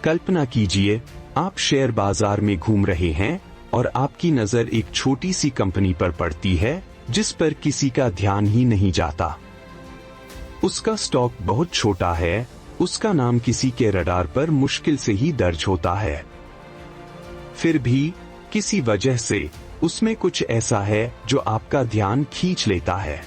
कल्पना कीजिए, आप शेयर बाजार में घूम रहे हैं और आपकी नजर एक छोटी सी कंपनी पर पड़ती है जिस पर किसी का ध्यान ही नहीं जाता। उसका स्टॉक बहुत छोटा है, उसका नाम किसी के रडार पर मुश्किल से ही दर्ज होता है। फिर भी किसी वजह से उसमें कुछ ऐसा है जो आपका ध्यान खींच लेता है।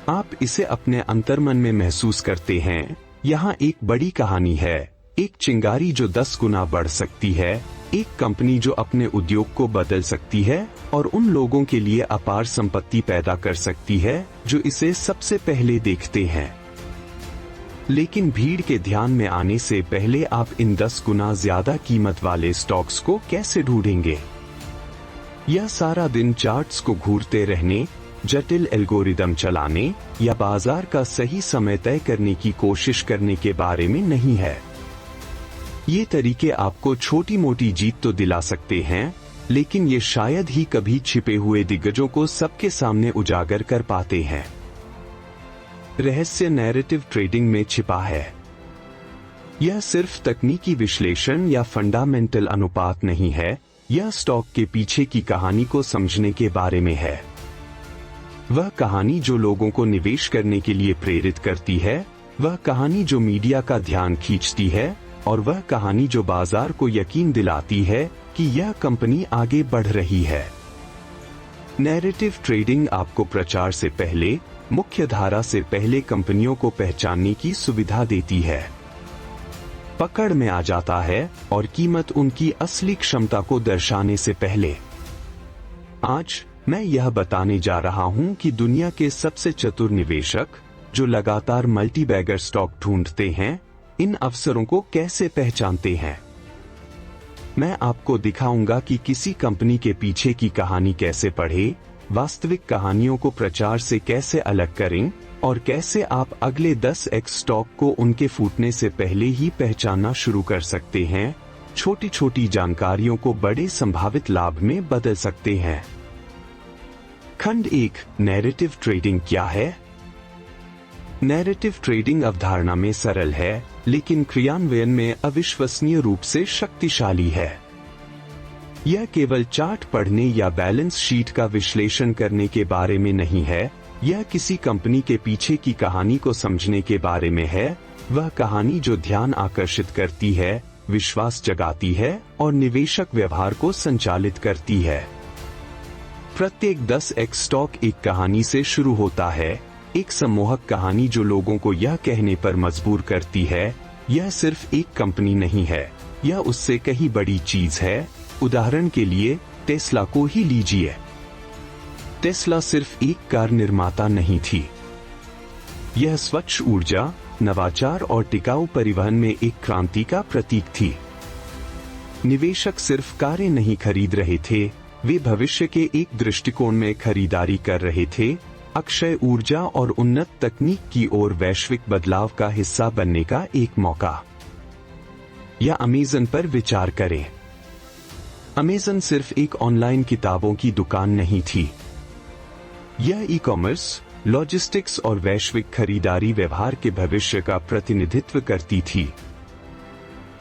आप इसे अपने अंतर्मन में महसूस करते हैं। यहाँ एक बड़ी कहानी है, एक चिंगारी जो 10 गुना बढ़ सकती है, एक कंपनी जो अपने उद्योग को बदल सकती है और उन लोगों के लिए अपार संपत्ति पैदा कर सकती है जो इसे सबसे पहले देखते हैं। लेकिन भीड़ के ध्यान में आने से पहले आप इन 10 गुना ज्यादा कीमत वाले स्टॉक्स को कैसे ढूंढेंगे? यह सारा दिन चार्ट्स को घूरते रहने, जटिल एल्गोरिदम चलाने या बाजार का सही समय तय करने की कोशिश करने के बारे में नहीं है। ये तरीके आपको छोटी मोटी जीत तो दिला सकते हैं, लेकिन ये शायद ही कभी छिपे हुए दिग्गजों को सबके सामने उजागर कर पाते हैं। रहस्य नैरेटिव ट्रेडिंग में छिपा है। यह सिर्फ तकनीकी विश्लेषण या फंडामेंटल अनुपात नहीं है, यह स्टॉक के पीछे की कहानी को समझने के बारे में है। वह कहानी जो लोगों को निवेश करने के लिए प्रेरित करती है, वह कहानी जो मीडिया का ध्यान खींचती है, और वह कहानी जो बाजार को यकीन दिलाती है कि यह कंपनी आगे बढ़ रही है। नैरेटिव ट्रेडिंग आपको प्रचार से पहले, मुख्य धारा से पहले कंपनियों को पहचानने की सुविधा देती है। पकड़ में आ जाता है और कीमत उनकी असली क्षमता को दर्शाने से पहले। आज मैं यह बताने जा रहा हूं कि दुनिया के सबसे चतुर निवेशक, जो लगातार मल्टीबैगर स्टॉक ढूंढते हैं, इन अवसरों को कैसे पहचानते हैं। मैं आपको दिखाऊंगा कि किसी कंपनी के पीछे की कहानी कैसे पढ़े, वास्तविक कहानियों को प्रचार से कैसे अलग करें और कैसे आप अगले 10x स्टॉक को उनके फूटने से पहले ही पहचानना शुरू कर सकते हैं। छोटी छोटी जानकारियों को बड़े संभावित लाभ में बदल सकते हैं। खंड 1, नैरेटिव ट्रेडिंग क्या है? नैरेटिव ट्रेडिंग अवधारणा में सरल है, लेकिन क्रियान्वयन में अविश्वसनीय रूप से शक्तिशाली है। यह केवल चार्ट पढ़ने या बैलेंस शीट का विश्लेषण करने के बारे में नहीं है, यह किसी कंपनी के पीछे की कहानी को समझने के बारे में है। वह कहानी जो ध्यान आकर्षित करती है, विश्वास जगाती है और निवेशक व्यवहार को संचालित करती है। प्रत्येक 10x स्टॉक एक कहानी से शुरू होता है, एक सम्मोहक कहानी जो लोगों को यह कहने पर मजबूर करती है, यह सिर्फ एक कंपनी नहीं है, यह उससे कहीं बड़ी चीज है। उदाहरण के लिए टेस्ला को ही लीजिए। टेस्ला सिर्फ एक कार निर्माता नहीं थी, यह स्वच्छ ऊर्जा, नवाचार और टिकाऊ परिवहन में एक क्रांति का प्रतीक थी। निवेशक सिर्फ कारें नहीं खरीद रहे थे, वे भविष्य के एक दृष्टिकोण में खरीदारी कर रहे थे, अक्षय ऊर्जा और उन्नत तकनीक की ओर वैश्विक बदलाव का हिस्सा बनने का एक मौका। या अमेज़न पर विचार करें। अमेज़न सिर्फ एक ऑनलाइन किताबों की दुकान नहीं थी, यह ई-कॉमर्स, लॉजिस्टिक्स और वैश्विक खरीदारी व्यवहार के भविष्य का प्रतिनिधित्व करती थी।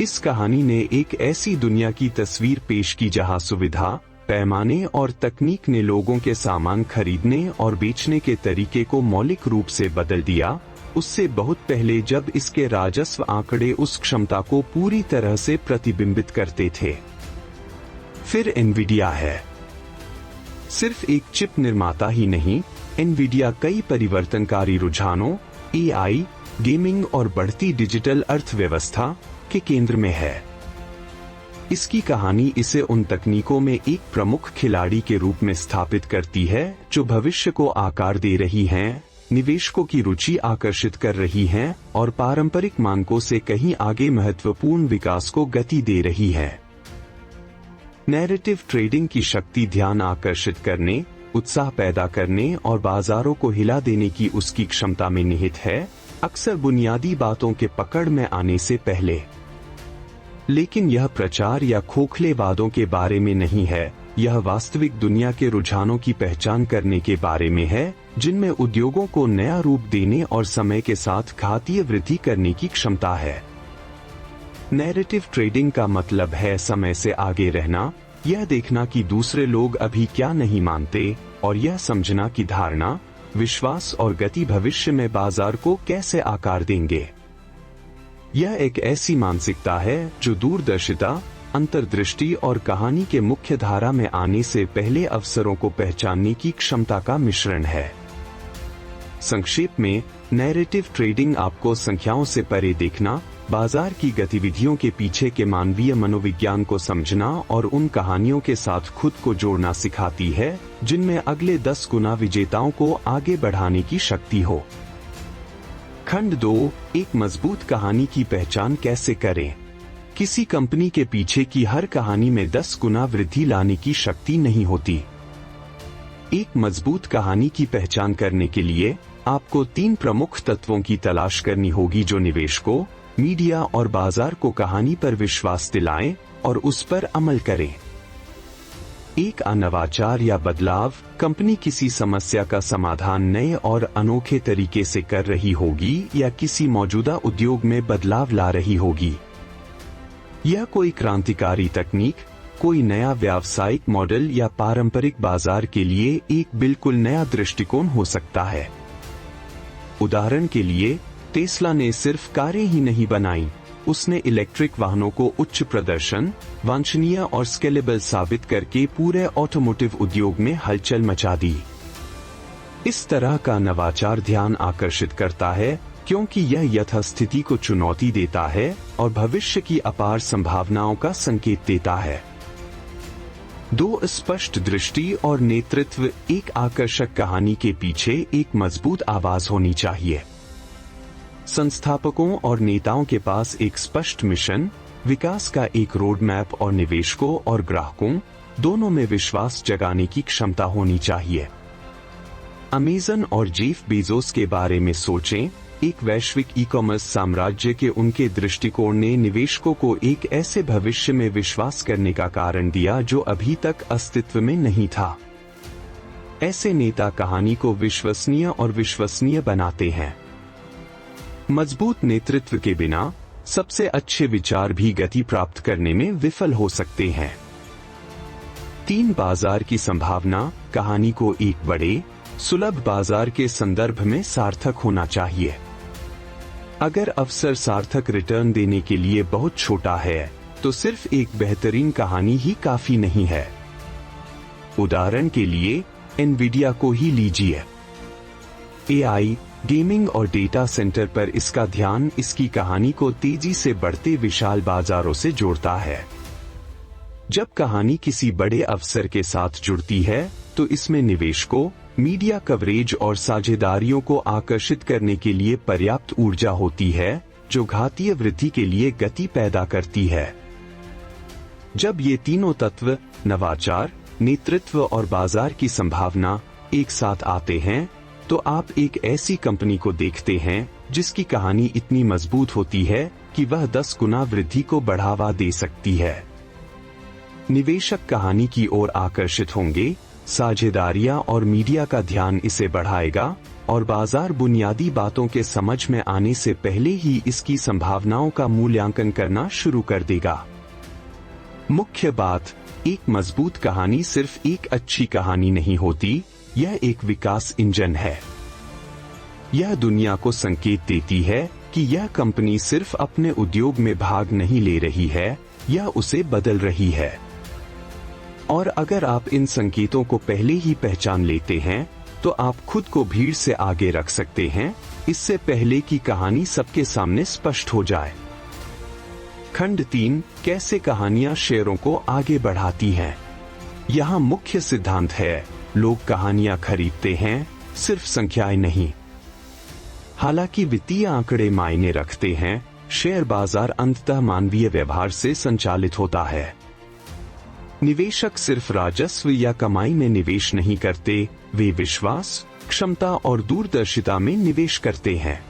इस कहानी ने एक ऐसी दुनिया की तस्वीर पेश की जहां सुविधा, पैमाने और तकनीक ने लोगों के सामान खरीदने और बेचने के तरीके को मौलिक रूप से बदल दिया, उससे बहुत पहले जब इसके राजस्व आंकड़े उस क्षमता को पूरी तरह से प्रतिबिंबित करते थे। फिर एनवीडिया है। सिर्फ एक चिप निर्माता ही नहीं, एनवीडिया कई परिवर्तनकारी रुझानों, एआई, गेमिंग और बढ़ती डिजिटल अर्थव्यवस्था के केंद्र में है। इसकी कहानी इसे उन तकनीकों में एक प्रमुख खिलाड़ी के रूप में स्थापित करती है जो भविष्य को आकार दे रही हैं, निवेशकों की रुचि आकर्षित कर रही हैं और पारंपरिक मानकों से कहीं आगे महत्वपूर्ण विकास को गति दे रही है। नैरेटिव ट्रेडिंग की शक्ति ध्यान आकर्षित करने, उत्साह पैदा करने और बाजारों को हिला देने की उसकी क्षमता में निहित है, अक्सर बुनियादी बातों के पकड़ में आने से पहले। लेकिन यह प्रचार या खोखले वादों के बारे में नहीं है, यह वास्तविक दुनिया के रुझानों की पहचान करने के बारे में है, जिनमें उद्योगों को नया रूप देने और समय के साथ घातीय वृद्धि करने की क्षमता है। नैरेटिव ट्रेडिंग का मतलब है समय से आगे रहना, यह देखना कि दूसरे लोग अभी क्या नहीं मानते और यह समझना कि धारणा, विश्वास और गति भविष्य में बाजार को कैसे आकार देंगे। यह एक ऐसी मानसिकता है जो दूरदर्शिता, अंतर्दृष्टि और कहानी के मुख्य धारा में आने से पहले अवसरों को पहचानने की क्षमता का मिश्रण है। संक्षेप में, नैरेटिव ट्रेडिंग आपको संख्याओं से परे देखना, बाजार की गतिविधियों के पीछे के मानवीय मनोविज्ञान को समझना और उन कहानियों के साथ खुद को जोड़ना सिखाती है जिनमें अगले 10 गुना विजेताओं को आगे बढ़ाने की शक्ति हो। खंड 2, एक मजबूत कहानी की पहचान कैसे करें। किसी कंपनी के पीछे की हर कहानी में 10 गुना वृद्धि लाने की शक्ति नहीं होती। एक मजबूत कहानी की पहचान करने के लिए आपको 3 प्रमुख तत्वों की तलाश करनी होगी जो निवेशकों, मीडिया और बाजार को कहानी पर विश्वास दिलाएं और उस पर अमल करें। एक नवाचार या बदलाव, कंपनी किसी समस्या का समाधान नए और अनोखे तरीके से कर रही होगी या किसी मौजूदा उद्योग में बदलाव ला रही होगी। यह कोई क्रांतिकारी तकनीक, कोई नया व्यावसायिक मॉडल या पारंपरिक बाजार के लिए एक बिल्कुल नया दृष्टिकोण हो सकता है। उदाहरण के लिए, टेस्ला ने सिर्फ कारें ही नहीं बनाई, उसने इलेक्ट्रिक वाहनों को उच्च प्रदर्शन, वांछनीय और स्केलेबल साबित करके पूरे ऑटोमोटिव उद्योग में हलचल मचा दी। इस तरह का नवाचार ध्यान आकर्षित करता है क्योंकि यह यथास्थिति को चुनौती देता है और भविष्य की अपार संभावनाओं का संकेत देता है। 2 स्पष्ट दृष्टि और नेतृत्व, एक आकर्षक कहानी के पीछे एक मजबूत आवाज होनी चाहिए। संस्थापकों और नेताओं के पास एक स्पष्ट मिशन, विकास का एक रोड मैप और निवेशकों और ग्राहकों दोनों में विश्वास जगाने की क्षमता होनी चाहिए। अमेज़न और जेफ बेजोस के बारे में सोचें, एक वैश्विक ई-कॉमर्स साम्राज्य के उनके दृष्टिकोण ने निवेशकों को एक ऐसे भविष्य में विश्वास करने का कारण दिया जो अभी तक अस्तित्व में नहीं था। ऐसे नेता कहानी को विश्वसनीय और विश्वसनीय बनाते हैं। मजबूत नेतृत्व के बिना सबसे अच्छे विचार भी गति प्राप्त करने में विफल हो सकते हैं। 3 बाजार की संभावना, कहानी को एक बड़े, सुलभ बाजार के संदर्भ में सार्थक होना चाहिए। अगर अवसर सार्थक रिटर्न देने के लिए बहुत छोटा है, तो सिर्फ एक बेहतरीन कहानी ही काफी नहीं है। उदाहरण के लिए, एनवीडिया को ही लीजिए। एआई, गेमिंग और डेटा सेंटर पर इसका ध्यान इसकी कहानी को तेजी से बढ़ते विशाल बाजारों से जोड़ता है। जब कहानी किसी बड़े अवसर के साथ जुड़ती है, तो इसमें निवेशकों, मीडिया कवरेज और साझेदारियों को आकर्षित करने के लिए पर्याप्त ऊर्जा होती है, जो घातीय वृद्धि के लिए गति पैदा करती है। जब ये तीनों तत्व, नवाचार, नेतृत्व और बाजार की संभावना, एक साथ आते हैं, तो आप एक ऐसी कंपनी को देखते हैं जिसकी कहानी इतनी मजबूत होती है कि वह 10 गुना वृद्धि को बढ़ावा दे सकती है। निवेशक कहानी की ओर आकर्षित होंगे, साझेदारियां और मीडिया का ध्यान इसे बढ़ाएगा और बाजार बुनियादी बातों के समझ में आने से पहले ही इसकी संभावनाओं का मूल्यांकन करना शुरू कर देगा। मुख्य बात, एक मजबूत कहानी सिर्फ एक अच्छी कहानी नहीं होती, यह एक विकास इंजन है। यह दुनिया को संकेत देती है कि यह कंपनी सिर्फ अपने उद्योग में भाग नहीं ले रही है, यह उसे बदल रही है। और अगर आप इन संकेतों को पहले ही पहचान लेते हैं, तो आप खुद को भीड़ से आगे रख सकते हैं, इससे पहले कि कहानी सबके सामने स्पष्ट हो जाए। खंड 3, कैसे कहानियां शेयरों को आगे बढ़ाती हैं। यहाँ मुख्य सिद्धांत है, लोग कहानियां खरीदते हैं, सिर्फ संख्याएं नहीं। हालांकि वित्तीय आंकड़े मायने रखते हैं, शेयर बाजार अंततः मानवीय व्यवहार से संचालित होता है। निवेशक सिर्फ राजस्व या कमाई में निवेश नहीं करते, वे विश्वास, क्षमता और दूरदर्शिता में निवेश करते हैं।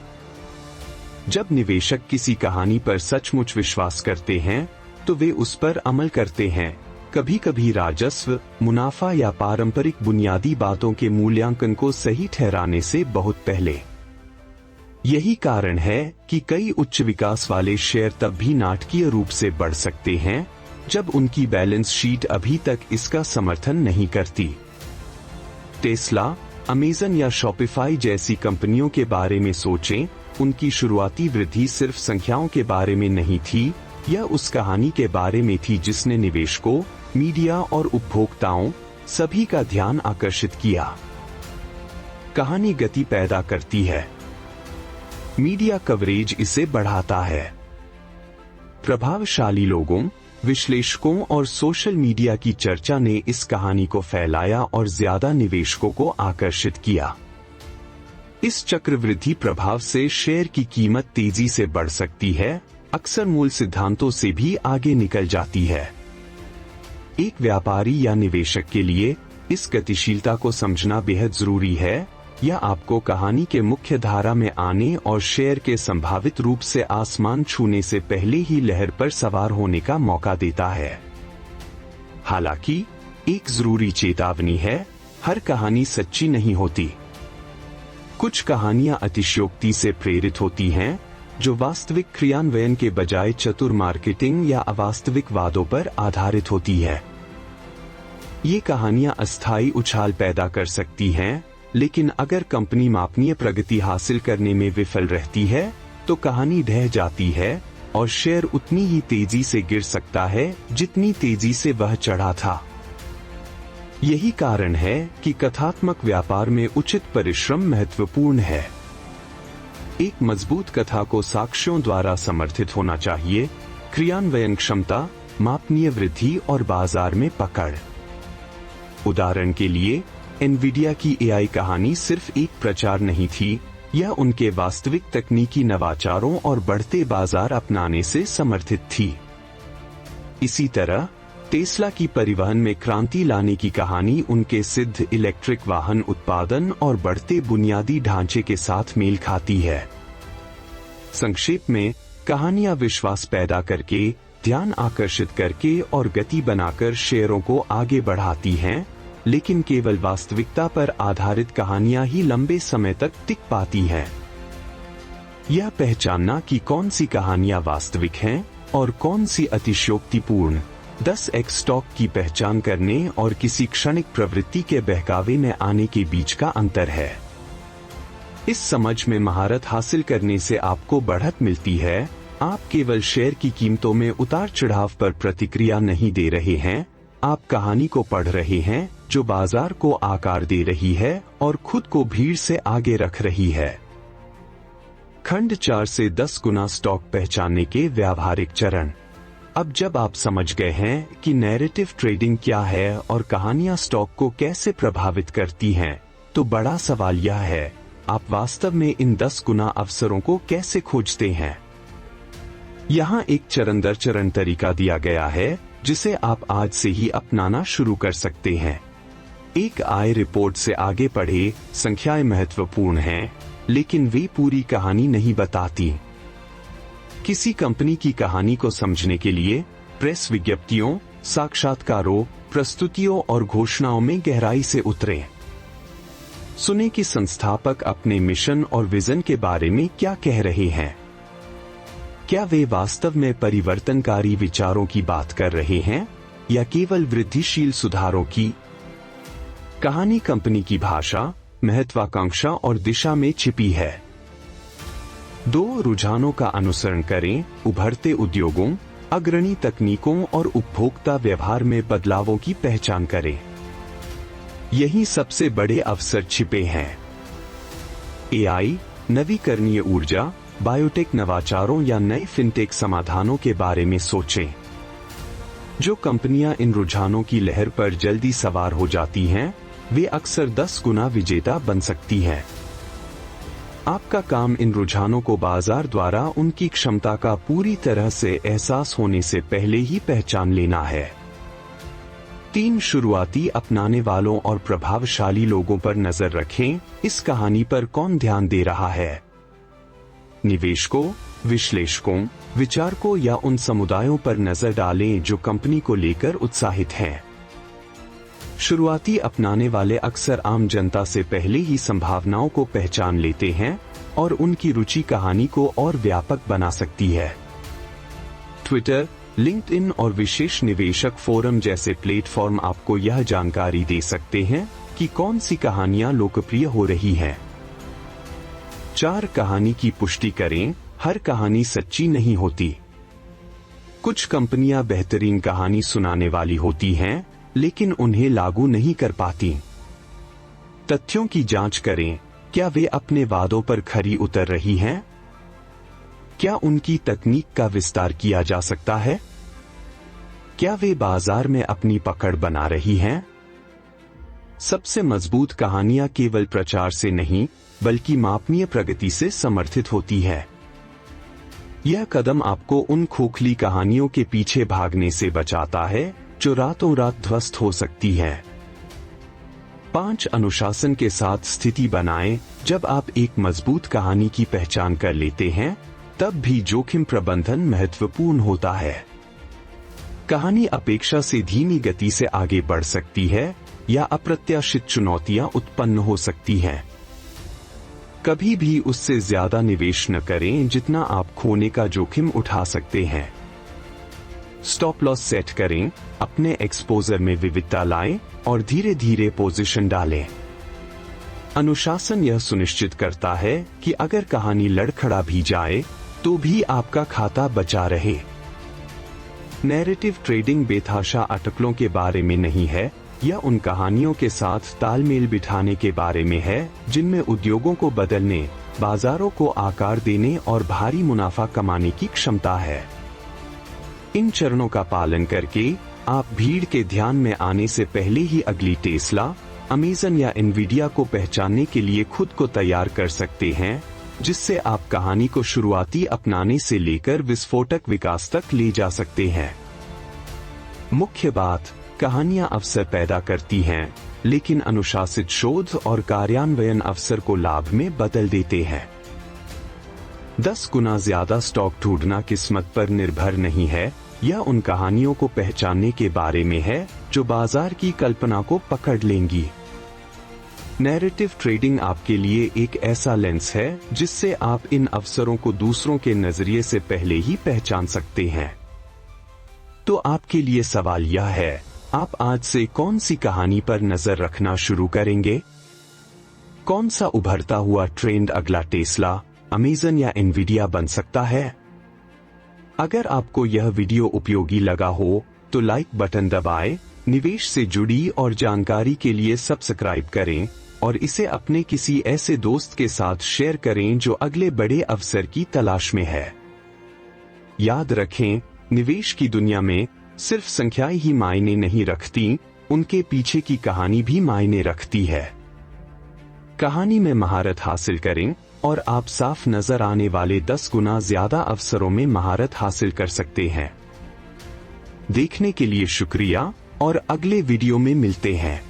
जब निवेशक किसी कहानी पर सचमुच विश्वास करते हैं, तो वे उस पर अमल करते हैं, कभी कभी राजस्व, मुनाफा या पारंपरिक बुनियादी बातों के मूल्यांकन को सही ठहराने से बहुत पहले। यही कारण है कि कई उच्च विकास वाले शेयर तब भी नाटकीय रूप से बढ़ सकते हैं जब उनकी बैलेंस शीट अभी तक इसका समर्थन नहीं करती। टेस्ला, अमेज़न या शॉपिफाई जैसी कंपनियों के बारे में सोचें। उनकी शुरुआती वृद्धि सिर्फ संख्याओं के बारे में नहीं थी, यह उस कहानी के बारे में थी जिसने निवेशकों, मीडिया और उपभोक्ताओं सभी का ध्यान आकर्षित किया। कहानी गति पैदा करती है, मीडिया कवरेज इसे बढ़ाता है। प्रभावशाली लोगों, विश्लेषकों और सोशल मीडिया की चर्चा ने इस कहानी को फैलाया और ज्यादा निवेशकों को आकर्षित किया। इस चक्रवृद्धि प्रभाव से शेयर की कीमत तेजी से बढ़ सकती है, अक्सर मूल सिद्धांतों से भी आगे निकल जाती है। एक व्यापारी या निवेशक के लिए इस गतिशीलता को समझना बेहद जरूरी है। यह आपको कहानी के मुख्य धारा में आने और शेयर के संभावित रूप से आसमान छूने से पहले ही लहर पर सवार होने का मौका देता है। हालांकि एक जरूरी चेतावनी है, हर कहानी सच्ची नहीं होती। कुछ कहानियां अतिशयोक्ति से प्रेरित होती हैं, जो वास्तविक क्रियान्वयन के बजाय चतुर मार्केटिंग या अवास्तविक वादों पर आधारित होती है। ये कहानियां अस्थायी उछाल पैदा कर सकती हैं, लेकिन अगर कंपनी मापनीय प्रगति हासिल करने में विफल रहती है तो कहानी ढह जाती है और शेयर उतनी ही तेजी से गिर सकता है जितनी तेजी से वह चढ़ा था। यही कारण है कि कथात्मक व्यापार में उचित परिश्रम महत्वपूर्ण है। एक मजबूत कथा को साक्ष्यों द्वारा समर्थित होना चाहिए, क्रियान्वयन क्षमता, मापनीय वृद्धि और बाजार में पकड़। उदाहरण के लिए, एनवीडिया की एआई कहानी सिर्फ एक प्रचार नहीं थी, यह उनके वास्तविक तकनीकी नवाचारों और बढ़ते बाजार अपनाने से समर्थित थी। इसी तरह टेस्ला की परिवहन में क्रांति लाने की कहानी उनके सिद्ध इलेक्ट्रिक वाहन उत्पादन और बढ़ते बुनियादी ढांचे के साथ मेल खाती है। संक्षेप में, कहानियां विश्वास पैदा करके, ध्यान आकर्षित करके और गति बनाकर शेयरों को आगे बढ़ाती हैं, लेकिन केवल वास्तविकता पर आधारित कहानियां ही लंबे समय तक टिक पाती हैं। यह पहचानना कि कौन सी कहानियां वास्तविक हैं और कौन सी अतिशयोक्तिपूर्ण 10x स्टॉक की पहचान करने और किसी क्षणिक प्रवृत्ति के बहकावे में आने के बीच का अंतर है। इस समझ में महारत हासिल करने से आपको बढ़त मिलती है। आप केवल शेयर की कीमतों में उतार चढ़ाव पर प्रतिक्रिया नहीं दे रहे हैं, आप कहानी को पढ़ रहे हैं जो बाजार को आकार दे रही है और खुद को भीड़ से आगे रख रही है। खंड 4 से 10 गुना स्टॉक पहचानने के व्यावहारिक चरण। अब जब आप समझ गए हैं कि नैरेटिव ट्रेडिंग क्या है और कहानियां स्टॉक को कैसे प्रभावित करती हैं, तो बड़ा सवाल यह है, आप वास्तव में इन 10 गुना अवसरों को कैसे खोजते हैं। यहाँ एक चरण दर चरण तरीका दिया गया है जिसे आप आज से ही अपनाना शुरू कर सकते हैं। एक आय रिपोर्ट से आगे पढ़े, संख्याएं महत्वपूर्ण हैं, लेकिन वे पूरी कहानी नहीं बताती। किसी कंपनी की कहानी को समझने के लिए प्रेस विज्ञप्तियों, साक्षात्कारों, प्रस्तुतियों और घोषणाओं में गहराई से उतरें। सुने कि संस्थापक अपने मिशन और विजन के बारे में क्या कह रहे हैं। क्या वे वास्तव में परिवर्तनकारी विचारों की बात कर रहे हैं या केवल वृद्धिशील सुधारों की? कहानी कंपनी की भाषा, महत्वाकांक्षा और दिशा में छिपी है। 2 रुझानों का अनुसरण करें, उभरते उद्योगों, अग्रणी तकनीकों और उपभोक्ता व्यवहार में बदलावों की पहचान करें। यही सबसे बड़े अवसर छिपे हैं। एआई, नवीकरणीय ऊर्जा, बायोटेक नवाचारों या नए फिनटेक समाधानों के बारे में सोचें। जो कंपनियां इन रुझानों की लहर पर जल्दी सवार हो जाती हैं, वे अक्सर 10 गुना विजेता बन सकती हैं। आपका काम इन रुझानों को बाजार द्वारा उनकी क्षमता का पूरी तरह से एहसास होने से पहले ही पहचान लेना है। 3 शुरुआती अपनाने वालों और प्रभावशाली लोगों पर नजर रखें। इस कहानी पर कौन ध्यान दे रहा है? निवेशकों, विश्लेषकों, विचारकों या उन समुदायों पर नजर डालें जो कंपनी को लेकर उत्साहित हैं। शुरुआती अपनाने वाले अक्सर आम जनता से पहले ही संभावनाओं को पहचान लेते हैं और उनकी रुचि कहानी को और व्यापक बना सकती है। ट्विटर, लिंक्डइन और विशेष निवेशक फोरम जैसे प्लेटफॉर्म आपको यह जानकारी दे सकते हैं कि कौन सी कहानियां लोकप्रिय हो रही हैं। 4 कहानी की पुष्टि करें। हर कहानी सच्ची नहीं होती। कुछ कंपनियां बेहतरीन कहानी सुनाने वाली होती हैं, लेकिन उन्हें लागू नहीं कर पाती। तथ्यों की जांच करें। क्या वे अपने वादों पर खरी उतर रही हैं? क्या उनकी तकनीक का विस्तार किया जा सकता है? क्या वे बाजार में अपनी पकड़ बना रही हैं? सबसे मजबूत कहानियां केवल प्रचार से नहीं, बल्कि मापनीय प्रगति से समर्थित होती है। यह कदम आपको उन खोखली कहानियों के पीछे भागने से बचाता है जो रातों रात ध्वस्त हो सकती है। 5 अनुशासन के साथ स्थिति बनाएं। जब आप एक मजबूत कहानी की पहचान कर लेते हैं, तब भी जोखिम प्रबंधन महत्वपूर्ण होता है। कहानी अपेक्षा से धीमी गति से आगे बढ़ सकती है या अप्रत्याशित चुनौतियां उत्पन्न हो सकती हैं। कभी भी उससे ज्यादा निवेश न करें जितना आप खोने का जोखिम उठा सकते हैं। स्टॉप लॉस सेट करें, अपने एक्सपोजर में विविधता लाएं और धीरे धीरे पोजीशन डालें। अनुशासन यह सुनिश्चित करता है कि अगर कहानी लड़खड़ा भी जाए तो भी आपका खाता बचा रहे। नैरेटिव ट्रेडिंग बेतहाशा अटकलों के बारे में नहीं है, यह उन कहानियों के साथ तालमेल बिठाने के बारे में है जिनमें उद्योगों को बदलने, बाजारों को आकार देने और भारी मुनाफा कमाने की क्षमता है। इन चरणों का पालन करके आप भीड़ के ध्यान में आने से पहले ही अगली टेस्ला, अमेज़न या एनवीडिया को पहचानने के लिए खुद को तैयार कर सकते हैं, जिससे आप कहानी को शुरुआती अपनाने से लेकर विस्फोटक विकास तक ले जा सकते हैं। मुख्य बात, कहानियां अवसर पैदा करती हैं, लेकिन अनुशासित शोध और कार्यान्वयन अवसर को लाभ में बदल देते हैं। 10 गुना ज्यादा स्टॉक ढूंढना किस्मत पर निर्भर नहीं है, यह उन कहानियों को पहचानने के बारे में है जो बाजार की कल्पना को पकड़ लेंगी। नैरेटिव ट्रेडिंग आपके लिए एक ऐसा लेंस है जिससे आप इन अवसरों को दूसरों के नजरिए से पहले ही पहचान सकते हैं। तो आपके लिए सवाल यह है, आप आज से कौन सी कहानी पर नजर रखना शुरू करेंगे? कौन सा उभरता हुआ ट्रेंड अगला टेस्ला, अमेज़न या एनवीडिया बन सकता है? अगर आपको यह वीडियो उपयोगी लगा हो तो लाइक बटन दबाएं, निवेश से जुड़ी और जानकारी के लिए सब्सक्राइब करें और इसे अपने किसी ऐसे दोस्त के साथ शेयर करें जो अगले बड़े अवसर की तलाश में है। याद रखें, निवेश की दुनिया में सिर्फ संख्याएं ही मायने नहीं रखती, उनके पीछे की कहानी भी मायने रखती है। कहानी में महारत हासिल करें और आप साफ नजर आने वाले 10 गुना ज्यादा अवसरों में महारत हासिल कर सकते हैं। देखने के लिए शुक्रिया और अगले वीडियो में मिलते हैं।